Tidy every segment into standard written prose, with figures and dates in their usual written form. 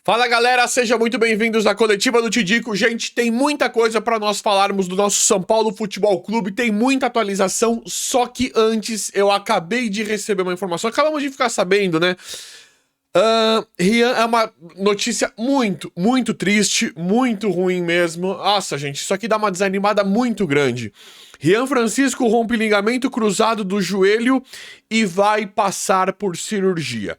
Fala galera, sejam muito bem-vindos à coletiva do Tidico. Gente, tem muita coisa para nós falarmos do nosso São Paulo Futebol Clube, tem muita atualização, só que antes eu acabei de receber uma informação, acabamos de ficar sabendo, né? Rian é uma notícia muito triste, muito ruim mesmo. Nossa, gente, isso aqui dá uma desanimada muito grande. Rian Francisco rompe ligamento cruzado do joelho e vai passar por cirurgia.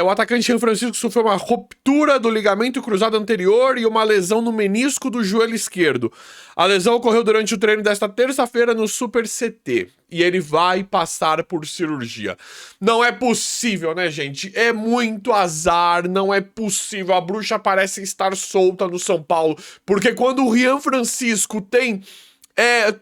O atacante Rian Francisco sofreu uma ruptura do ligamento cruzado anterior e uma lesão no menisco do joelho esquerdo. A lesão ocorreu durante o treino desta terça-feira no Super CT. E ele vai passar por cirurgia. Não é possível, né, gente? É muito azar, não é possível. A bruxa parece estar solta no São Paulo. Porque quando o Rian Francisco tem...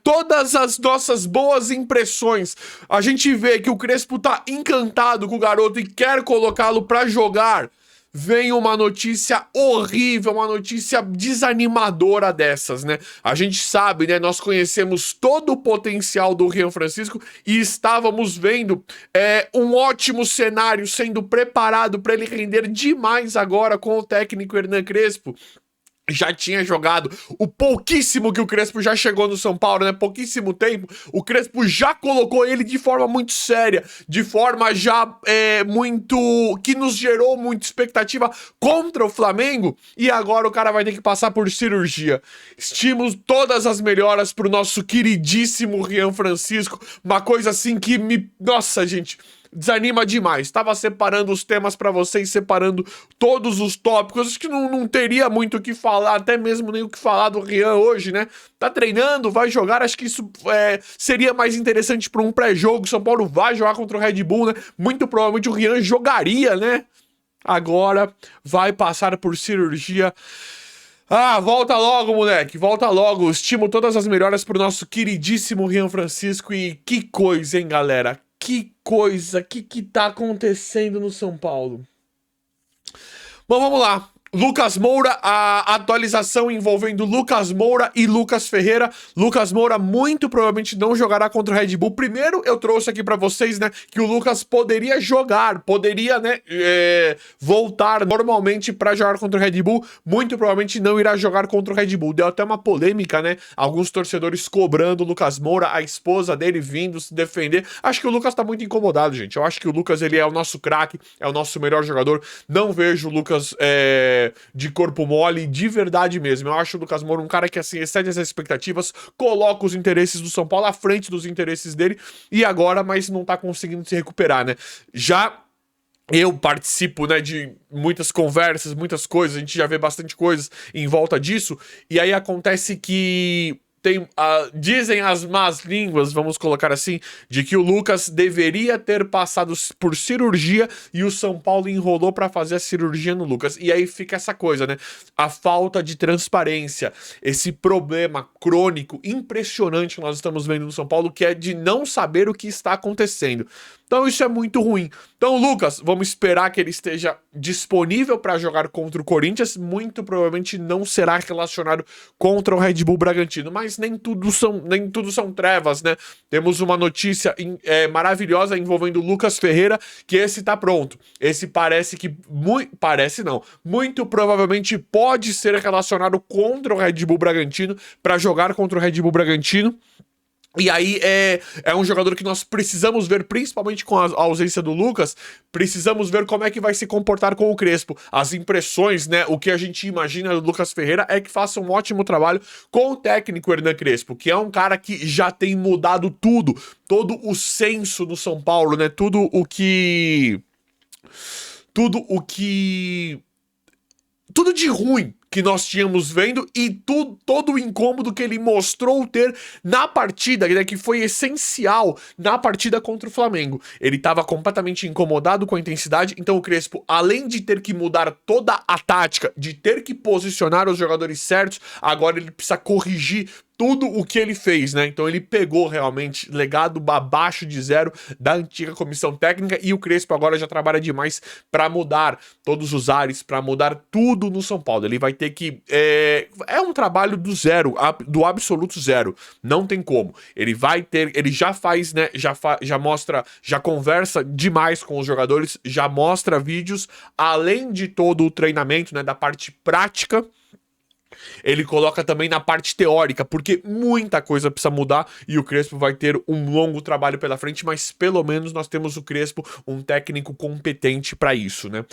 todas as nossas boas impressões, a gente vê que o Crespo tá encantado com o garoto e quer colocá-lo pra jogar, vem uma notícia horrível, uma notícia desanimadora dessas, né? A gente sabe, né? Nós conhecemos todo o potencial do Rian Francisco e estávamos vendo um ótimo cenário sendo preparado para ele render demais agora com o técnico Hernan Crespo. Já tinha jogado o pouquíssimo que o Crespo já chegou no São Paulo, né? Pouquíssimo tempo, o Crespo já colocou ele de forma muito séria, de forma já muito... que nos gerou muita expectativa contra o Flamengo, e agora o cara vai ter que passar por cirurgia. Estimo todas as melhoras pro nosso queridíssimo Rian Francisco, uma coisa assim que me... Nossa, gente... desanima demais. Tava separando os temas pra vocês, separando todos os tópicos. Acho que não teria muito o que falar, até mesmo nem o que falar do Rian hoje, né? Tá treinando, vai jogar. Acho que isso seria mais interessante pra um pré-jogo. São Paulo vai jogar contra o Red Bull, né? Muito provavelmente o Rian jogaria, né? Agora vai passar por cirurgia. Volta logo, moleque, volta logo. Estimo todas as melhoras pro nosso queridíssimo Rian Francisco. E que coisa, hein, galera? Que coisa, que tá acontecendo no São Paulo? Bom, vamos lá. Lucas Moura, a atualização envolvendo Lucas Moura e Lucas Ferreira. Lucas Moura muito provavelmente não jogará contra o Red Bull. Primeiro, eu trouxe aqui pra vocês, né, que o Lucas poderia jogar, poderia, né, voltar normalmente pra jogar contra o Red Bull. Muito provavelmente não irá jogar contra o Red Bull. Deu até uma polêmica, né, alguns torcedores cobrando o Lucas Moura, a esposa dele vindo se defender. Acho que o Lucas tá muito incomodado, gente. Eu acho que o Lucas, ele é o nosso craque, é o nosso melhor jogador. Não vejo o Lucas, de corpo mole, de verdade mesmo. Eu acho o Lucas Moura um cara que, assim, excede as expectativas, coloca os interesses do São Paulo à frente dos interesses dele, e agora, mas não tá conseguindo se recuperar, né? Já eu participo, né, de muitas conversas, muitas coisas, a gente já vê bastante coisas em volta disso, e aí acontece que... dizem as más línguas, vamos colocar assim, de que o Lucas deveria ter passado por cirurgia e o São Paulo enrolou pra fazer a cirurgia no Lucas. E aí fica essa coisa, né? A falta de transparência, esse problema crônico, impressionante que nós estamos vendo no São Paulo, que é de não saber o que está acontecendo. Então isso é muito ruim. Então, Lucas, vamos esperar que ele esteja disponível para jogar contra o Corinthians. Muito provavelmente não será relacionado contra o Red Bull Bragantino, mas nem tudo são trevas, né? Temos uma notícia maravilhosa envolvendo o Lucas Ferreira, que esse tá pronto. Esse parece que... muito provavelmente pode ser relacionado contra o Red Bull Bragantino, para jogar contra o Red Bull Bragantino. E aí é um jogador que nós precisamos ver, principalmente com a ausência do Lucas, precisamos ver como é que vai se comportar com o Crespo. As impressões, né, o que a gente imagina do Lucas Ferreira é que faça um ótimo trabalho com o técnico Hernan Crespo, que é um cara que já tem mudado tudo, todo o senso do São Paulo, né, tudo o que de ruim que nós tínhamos vendo e todo o incômodo que ele mostrou ter na partida, né, que foi essencial na partida contra o Flamengo. Ele estava completamente incomodado com a intensidade, então o Crespo, além de ter que mudar toda a tática, de ter que posicionar os jogadores certos, agora ele precisa corrigir tudo o que ele fez, né? Então ele pegou realmente legado abaixo de zero da antiga comissão técnica e o Crespo agora já trabalha demais para mudar todos os ares, para mudar tudo no São Paulo. Ele vai ter que... É um trabalho do zero, do absoluto zero. Não tem como. Ele vai ter... Ele já faz, né? Já mostra... Já conversa demais com os jogadores, já mostra vídeos, além de todo o treinamento, né? Da parte prática, ele coloca também na parte teórica, porque muita coisa precisa mudar e o Crespo vai ter um longo trabalho pela frente, mas pelo menos nós temos o Crespo, um técnico competente para isso, né?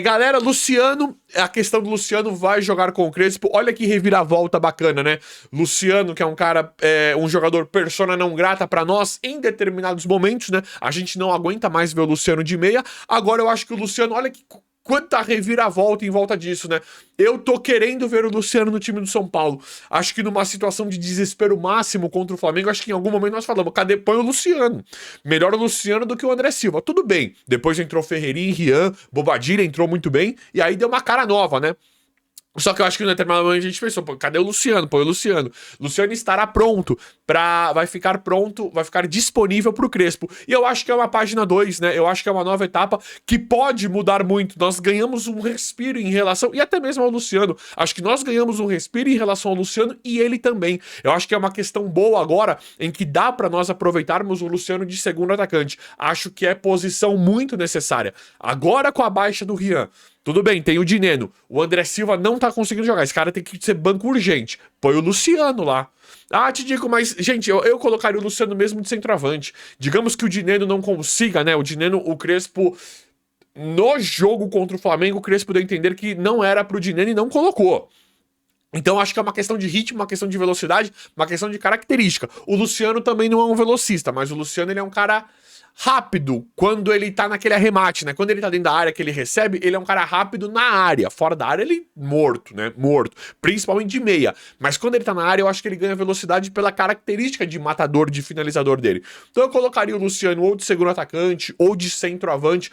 Galera, Luciano, a questão do Luciano vai jogar com o Crespo, olha que reviravolta bacana, né? Luciano, que é um cara, um jogador persona não grata para nós em determinados momentos, né? A gente não aguenta mais ver o Luciano de meia, agora eu acho que o Luciano, olha que... Quanta reviravolta em volta disso, né? Eu tô querendo ver o Luciano no time do São Paulo. Acho que numa situação de desespero máximo contra o Flamengo, acho que em algum momento nós falamos, cadê? Põe o Luciano. Melhor o Luciano do que o André Silva. Tudo bem. Depois entrou Ferreirinha, Rian, Bobadilla entrou muito bem. E aí deu uma cara nova, né? Só que eu acho que no determinado momento a gente pensou, pô, cadê o Luciano? Pô, o Luciano. Luciano estará pronto vai ficar disponível pro Crespo. E eu acho que é uma página 2, né? Eu acho que é uma nova etapa que pode mudar muito. Nós ganhamos um respiro em relação, e até mesmo ao Luciano. Acho que nós ganhamos um respiro em relação ao Luciano e ele também. Eu acho que é uma questão boa agora em que dá pra nós aproveitarmos o Luciano de segundo atacante. Acho que é posição muito necessária. Agora com a baixa do Rian, tudo bem, tem o Dineno. O André Silva não tá conseguindo jogar. Esse cara tem que ser banco urgente. Põe o Luciano lá. Ah, te digo, mas, gente, eu colocaria o Luciano mesmo de centroavante. Digamos que o Dineno não consiga, né? O Dineno, o Crespo, no jogo contra o Flamengo, o Crespo deu a entender que não era pro Dineno e não colocou. Então acho que é uma questão de ritmo, uma questão de velocidade, uma questão de característica. O Luciano também não é um velocista, mas o Luciano ele é um cara rápido quando ele tá naquele arremate, né? Quando ele tá dentro da área que ele recebe, ele é um cara rápido na área. Fora da área, ele morto, né? Morto. Principalmente de meia. Mas quando ele tá na área, eu acho que ele ganha velocidade pela característica de matador, de finalizador dele. Então eu colocaria o Luciano ou de segundo atacante ou de centroavante,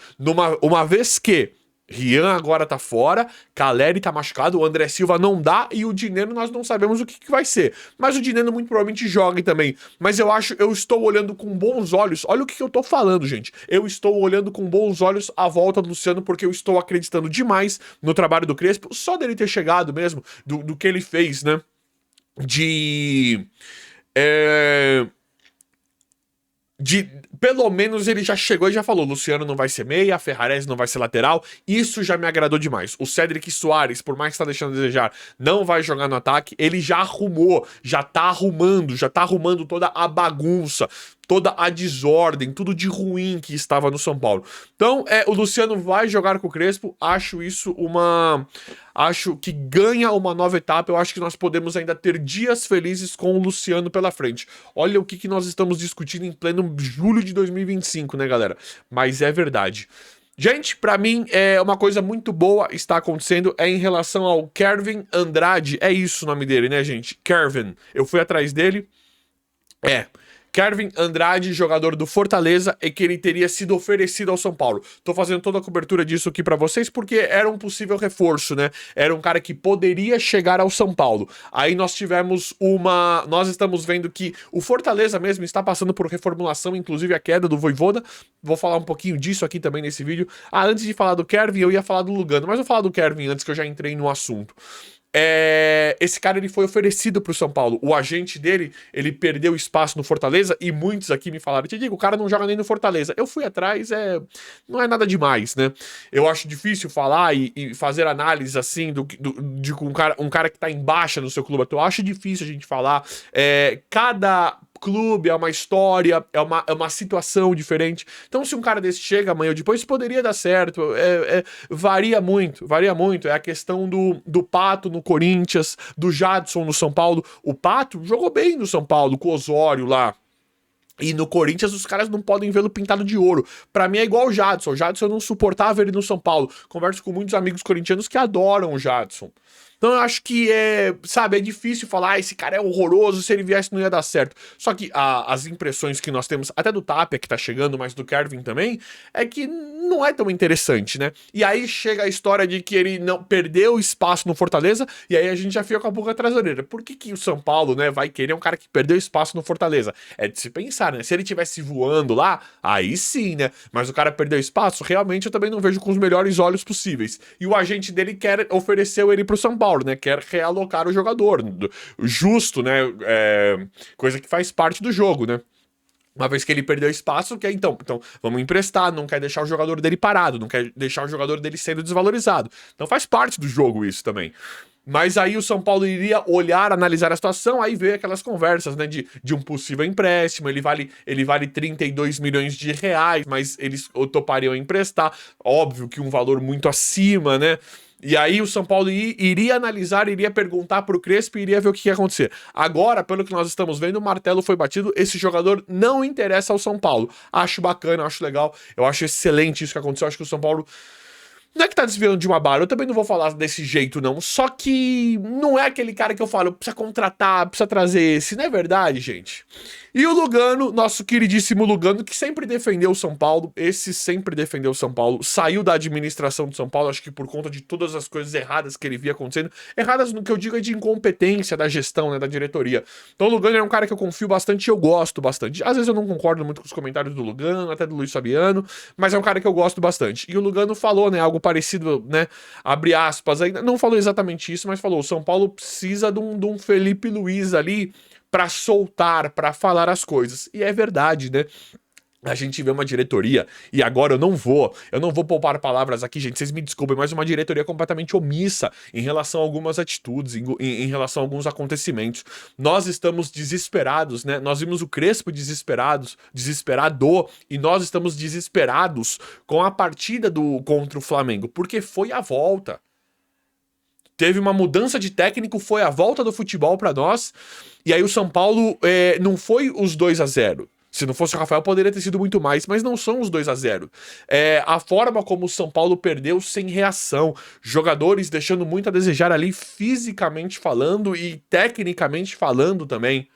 uma vez que Rian agora tá fora, Caleri tá machucado, o André Silva não dá e o Dineno nós não sabemos o que vai ser. Mas o Dineno muito provavelmente joga também. Mas eu estou olhando com bons olhos, olha o que eu tô falando, gente. Eu estou olhando com bons olhos a volta do Luciano porque eu estou acreditando demais no trabalho do Crespo, só dele ter chegado mesmo, do que ele fez, né? Pelo menos ele já chegou e já falou, Luciano não vai ser meia, Ferrarese não vai ser lateral, isso já me agradou demais. O Cédric Soares, por mais que tá deixando a desejar, não vai jogar no ataque, ele já arrumou, já tá arrumando toda a bagunça, toda a desordem, tudo de ruim que estava no São Paulo. Então, o Luciano vai jogar com o Crespo, acho que ganha uma nova etapa, eu acho que nós podemos ainda ter dias felizes com o Luciano pela frente. Olha o que nós estamos discutindo em pleno julho de 2025, né, galera? Mas é verdade. Gente, pra mim, uma coisa muito boa está acontecendo em relação ao Kevin Andrade. É isso o nome dele, né, gente? Kevin. Eu fui atrás dele. Kevin Andrade, jogador do Fortaleza, e que ele teria sido oferecido ao São Paulo. Tô fazendo toda a cobertura disso aqui pra vocês porque era um possível reforço, né? Era um cara que poderia chegar ao São Paulo. Aí nós estamos vendo que o Fortaleza mesmo está passando por reformulação, inclusive a queda do Vojvoda. Vou falar um pouquinho disso aqui também nesse vídeo. Antes de falar do Kevin, eu ia falar do Lugano, mas vou falar do Kevin antes que eu já entrei no assunto. Esse cara ele foi oferecido pro São Paulo. O agente dele, ele perdeu espaço no Fortaleza e muitos aqui me falaram, te digo, o cara não joga nem no Fortaleza. Eu fui atrás, não é nada demais, né? Eu acho difícil falar e fazer análise assim de um cara que tá em baixa no seu clube atual. Eu acho difícil a gente falar. Cada clube, é uma história, é uma situação diferente. Então, se um cara desse chega amanhã ou depois, poderia dar certo. Varia muito. É a questão do Pato no Corinthians, do Jadson no São Paulo. O Pato jogou bem no São Paulo, com o Osório lá. E no Corinthians os caras não podem vê-lo pintado de ouro. Pra mim é igual o Jadson. O Jadson eu não suportava ele no São Paulo. Converso com muitos amigos corintianos que adoram o Jadson. Então eu acho que sabe, é difícil falar, esse cara é horroroso, se ele viesse não ia dar certo. Só que as impressões que nós temos, até do Tapia que tá chegando, mas do Kervin também, é que não é tão interessante, né? E aí chega a história de que ele não perdeu espaço no Fortaleza, e aí a gente já fica com a pulga atrás da orelha. Por que o São Paulo, né, vai querer um cara que perdeu espaço no Fortaleza? É de se pensar, né? Se ele tivesse voando lá, aí sim, né? Mas o cara perdeu espaço, realmente eu também não vejo com os melhores olhos possíveis. E o agente dele ofereceu ele pro São Paulo, né? Quer realocar o jogador. Justo, né? Coisa que faz parte do jogo, né? Uma vez que ele perdeu espaço, quer então vamos emprestar, não quer deixar o jogador dele parado, não quer deixar o jogador dele sendo desvalorizado. Então faz parte do jogo isso também. Mas aí o São Paulo iria olhar, analisar a situação, aí ver aquelas conversas, né, de um possível empréstimo, ele vale 32 milhões de reais, mas eles topariam emprestar, óbvio que um valor muito acima, né? E aí o São Paulo iria analisar, iria perguntar pro Crespo e iria ver o que ia acontecer. Agora, pelo que nós estamos vendo, o martelo foi batido, esse jogador não interessa ao São Paulo. Acho bacana, acho legal, eu acho excelente isso que aconteceu, acho que o São Paulo não é que tá desviando de uma bala, eu também não vou falar desse jeito, não. Só que não é aquele cara que eu falo, precisa contratar, precisa trazer esse. Não é verdade, gente? E o Lugano, nosso queridíssimo Lugano, que sempre defendeu o São Paulo, esse sempre defendeu o São Paulo, saiu da administração do São Paulo, acho que por conta de todas as coisas erradas que ele via acontecendo. Erradas no que eu digo é de incompetência da gestão, né, da diretoria. Então o Lugano é um cara que eu confio bastante e eu gosto bastante. Às vezes eu não concordo muito com os comentários do Lugano, até do Luiz Fabiano, mas é um cara que eu gosto bastante. E o Lugano falou, né, algo parecido, né, abre aspas, ainda não falou exatamente isso, mas falou, o São Paulo precisa de um Felipe Luiz ali pra soltar, pra falar as coisas. E é verdade, né? A gente vê uma diretoria, e agora eu não vou poupar palavras aqui, gente, vocês me desculpem, mas uma diretoria completamente omissa em relação a algumas atitudes, em relação a alguns acontecimentos. Nós estamos desesperados, né? Nós vimos o Crespo desesperado, e nós estamos desesperados com a partida contra o Flamengo, porque foi a volta. Teve uma mudança de técnico, foi a volta do futebol pra nós, e aí o São Paulo não foi os 2-0. Se não fosse o Rafael, poderia ter sido muito mais, mas não são os 2-0. A forma como o São Paulo perdeu sem reação, jogadores deixando muito a desejar ali, fisicamente falando e tecnicamente falando também.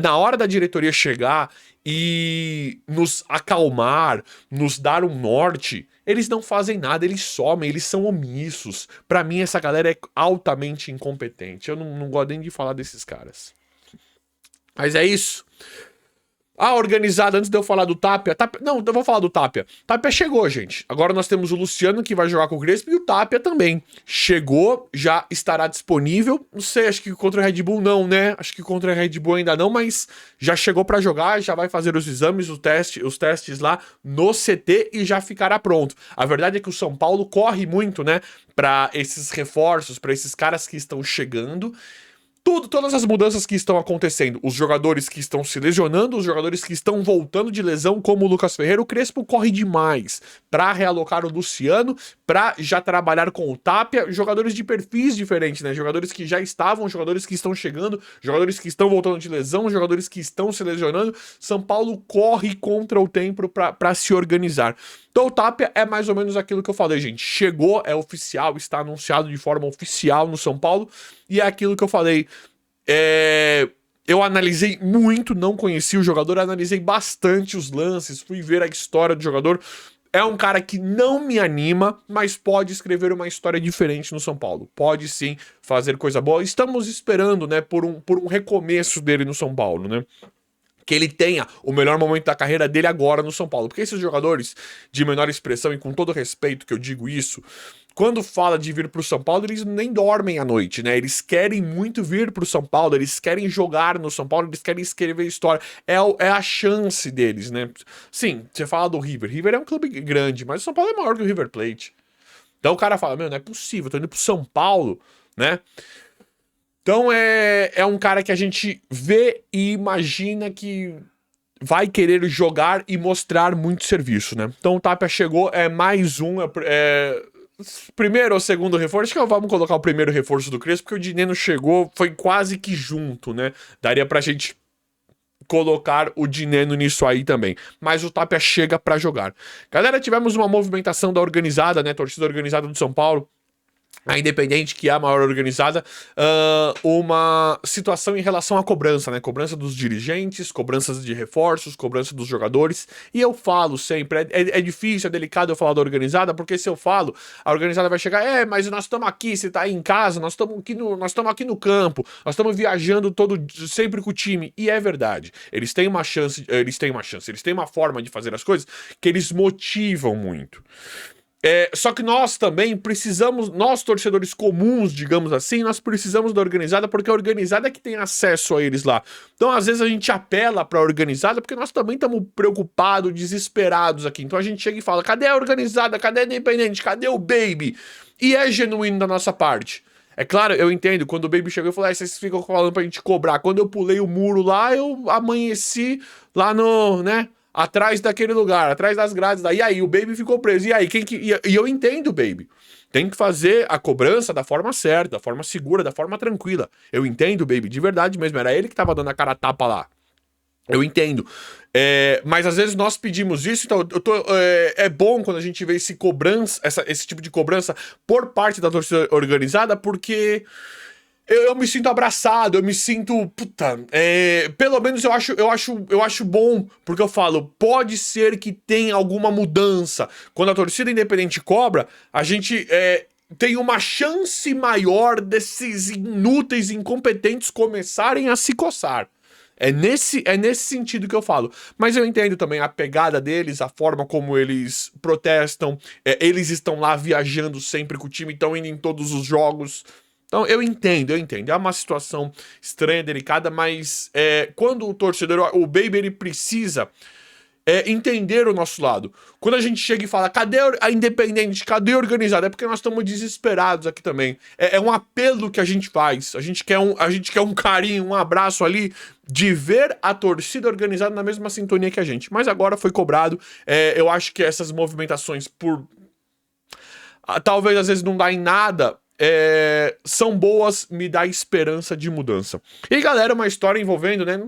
Na hora da diretoria chegar e nos acalmar, nos dar um norte, eles não fazem nada, eles somem, eles são omissos. Pra mim, essa galera é altamente incompetente. Eu não gosto nem de falar desses caras. Mas é isso. A organizada, antes de eu falar do Tapia... Não, eu vou falar do Tapia. Tapia chegou, gente. Agora nós temos o Luciano, que vai jogar com o Crespo, e o Tapia também. Chegou, já estará disponível. Não sei, acho que contra o Red Bull não, né? Acho que contra o Red Bull ainda não, mas já chegou pra jogar, já vai fazer os exames, os testes lá no CT e já ficará pronto. A verdade é que o São Paulo corre muito, né? Pra esses reforços, pra esses caras que estão chegando. Todas as mudanças que estão acontecendo, os jogadores que estão se lesionando, os jogadores que estão voltando de lesão, como o Lucas Ferreira, o Crespo corre demais pra realocar o Luciano, pra já trabalhar com o Tapia, jogadores de perfis diferentes, né? Jogadores que já estavam, jogadores que estão chegando, jogadores que estão voltando de lesão, jogadores que estão se lesionando. São Paulo corre contra o tempo pra se organizar. Então o Tapia é mais ou menos aquilo que eu falei, gente. Chegou, é oficial, está anunciado de forma oficial no São Paulo. E é aquilo que eu falei. Eu analisei muito, não conheci o jogador, analisei bastante os lances, fui ver a história do jogador. É um cara que não me anima, mas pode escrever uma história diferente no São Paulo. Pode sim fazer coisa boa. Estamos esperando, né, por um recomeço dele no São Paulo, né? Que ele tenha o melhor momento da carreira dele agora no São Paulo. Porque esses jogadores de menor expressão, e com todo respeito que eu digo isso, quando fala de vir pro São Paulo, eles nem dormem à noite, né? Eles querem muito vir pro São Paulo, eles querem jogar no São Paulo, eles querem escrever história. É a chance deles, né? Sim, você fala do River. River é um clube grande, mas o São Paulo é maior que o River Plate. Então o cara fala, meu, não é possível, eu tô indo pro São Paulo, né? Então é um cara que a gente vê e imagina que vai querer jogar e mostrar muito serviço, né? Então o Tapia chegou, é mais um... primeiro ou segundo reforço? Acho que vamos colocar o primeiro reforço do Crespo, porque o Dineno chegou, foi quase que junto, né? Daria pra gente colocar o Dineno nisso aí também. Mas o Tapia chega pra jogar. Galera, tivemos uma movimentação da organizada, né? Torcida organizada do São Paulo. a Independente, que é a maior organizada, uma situação em relação à cobrança, né? Cobrança dos dirigentes, cobranças de reforços, cobrança dos jogadores. E eu falo sempre, é difícil, é delicado eu falar da organizada, porque se eu falo, a organizada vai chegar, mas nós estamos aqui, você tá aí em casa, nós estamos aqui no campo, nós estamos viajando sempre com o time. E é verdade. Eles têm uma chance, eles têm uma forma de fazer as coisas que eles motivam muito. Só que nós também precisamos, nós torcedores comuns, digamos assim, nós precisamos da organizada, porque a organizada é que tem acesso a eles lá. Então, às vezes, a gente apela pra organizada, porque nós também estamos preocupados, desesperados aqui. Então, a gente chega e fala, cadê a organizada? Cadê a Independente? Cadê o Baby? E é genuíno da nossa parte. É claro, eu entendo, quando o Baby chegou, eu falei, vocês ficam falando pra gente cobrar. Quando eu pulei o muro lá, eu amanheci lá no, né... atrás daquele lugar, atrás das grades. E aí, o Baby ficou preso. E aí, E eu entendo, Baby. Tem que fazer a cobrança da forma certa, da forma segura, da forma tranquila. Eu entendo, Baby, de verdade mesmo. Era ele que tava dando a cara a tapa lá. Eu entendo. Mas às vezes nós pedimos isso, então é bom quando a gente vê esse tipo de cobrança por parte da torcida organizada, porque... Eu me sinto abraçado, eu me sinto... Puta, pelo menos eu acho bom, porque eu falo, pode ser que tenha alguma mudança. Quando a torcida independente cobra, a gente tem uma chance maior desses inúteis, incompetentes começarem a se coçar. É nesse sentido que eu falo. Mas eu entendo também a pegada deles, a forma como eles protestam. Eles estão lá viajando sempre com o time, estão indo em todos os jogos... Então, eu entendo. É uma situação estranha, delicada, mas quando o torcedor, o Baby, ele precisa entender o nosso lado. Quando a gente chega e fala, cadê a Independente, cadê a organizada? É porque nós estamos desesperados aqui também. É um apelo que a gente faz. A gente quer um carinho, um abraço ali, de ver a torcida organizada na mesma sintonia que a gente. Mas agora foi cobrado. Eu acho que essas movimentações, talvez às vezes não dá em nada... são boas, me dá esperança de mudança. E galera, uma história envolvendo, né?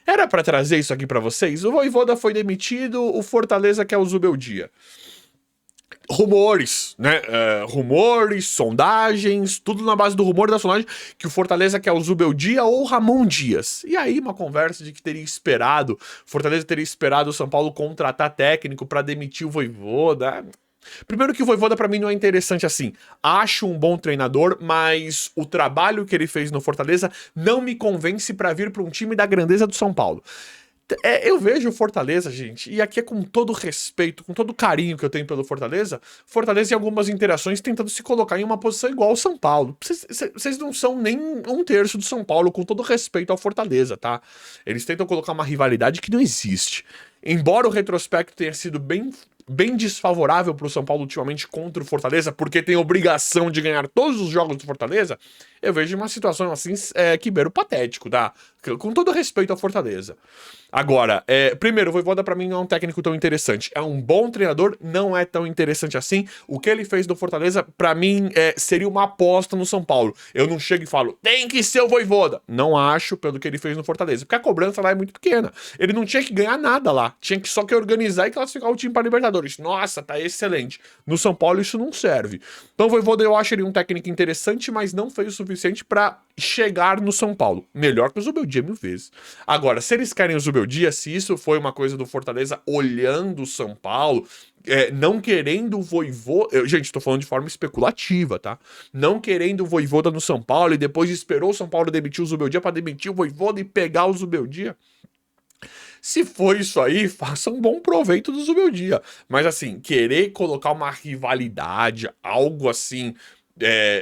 Era pra trazer isso aqui pra vocês. O Vojvoda foi demitido, o Fortaleza quer o Zubeldia. Rumores, né? Rumores, sondagens, tudo na base do rumor da sondagem que o Fortaleza quer o Zubeldia ou o Ramon Dias. E aí uma conversa de que Fortaleza teria esperado o São Paulo contratar técnico pra demitir o Vojvoda. Primeiro que o Vojvoda pra mim não é interessante assim. Acho um bom treinador, mas o trabalho que ele fez no Fortaleza não me convence pra vir pra um time da grandeza do São Paulo. Eu vejo o Fortaleza, gente, e aqui é com todo respeito, com todo carinho que eu tenho pelo Fortaleza em algumas interações tentando se colocar em uma posição igual ao São Paulo. Vocês não são nem um terço do São Paulo, com todo respeito ao Fortaleza, tá? Eles tentam colocar uma rivalidade que não existe. Embora o retrospecto tenha sido bem desfavorável pro São Paulo ultimamente contra o Fortaleza, porque tem obrigação de ganhar todos os jogos do Fortaleza, eu vejo uma situação assim que beira o patético, tá? Com todo respeito ao Fortaleza. Agora, primeiro, o Vojvoda pra mim não é um técnico tão interessante. É um bom treinador, não é tão interessante assim. O que ele fez no Fortaleza, pra mim, seria uma aposta no São Paulo. Eu não chego e falo, tem que ser o Vojvoda. Não acho pelo que ele fez no Fortaleza, porque a cobrança lá é muito pequena. Ele não tinha que ganhar nada lá. Tinha que só organizar e classificar o time pra Libertadores. Nossa, tá excelente. No São Paulo isso não serve. Então o Vojvoda eu acho ele um técnico interessante, mas não fez o suficiente pra chegar no São Paulo. Melhor que o Zubeldia 1000 vezes. Agora, se eles querem o Zubeldia, se isso foi uma coisa do Fortaleza olhando o São Paulo, não querendo o Vojvoda... Gente, tô falando de forma especulativa, tá? Não querendo o Vojvoda no São Paulo e depois esperou o São Paulo demitir o Zubeldia pra demitir o Vojvoda e pegar o Zubeldia. Se for isso aí, faça um bom proveito do Zubeldia. Mas assim, querer colocar uma rivalidade, algo assim...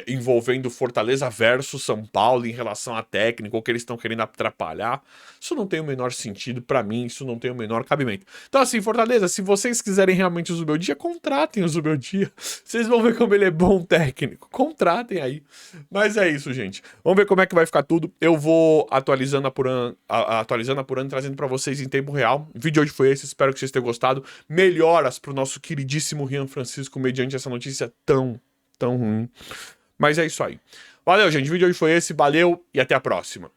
envolvendo Fortaleza versus São Paulo em relação à técnica, ou que eles estão querendo atrapalhar, isso não tem o menor sentido pra mim, isso não tem o menor cabimento. Então assim, Fortaleza, se vocês quiserem realmente o Zubeldia, contratem o Zubeldia, vocês vão ver como ele é bom técnico, contratem aí. Mas é isso, gente, vamos ver como é que vai ficar tudo. Eu vou atualizando a por ano, trazendo pra vocês em tempo real. O vídeo de hoje foi esse, espero que vocês tenham gostado. Melhoras pro nosso queridíssimo Rian Francisco mediante essa notícia tão ruim. Mas é isso aí. Valeu, gente. O vídeo de hoje foi esse. Valeu e até a próxima.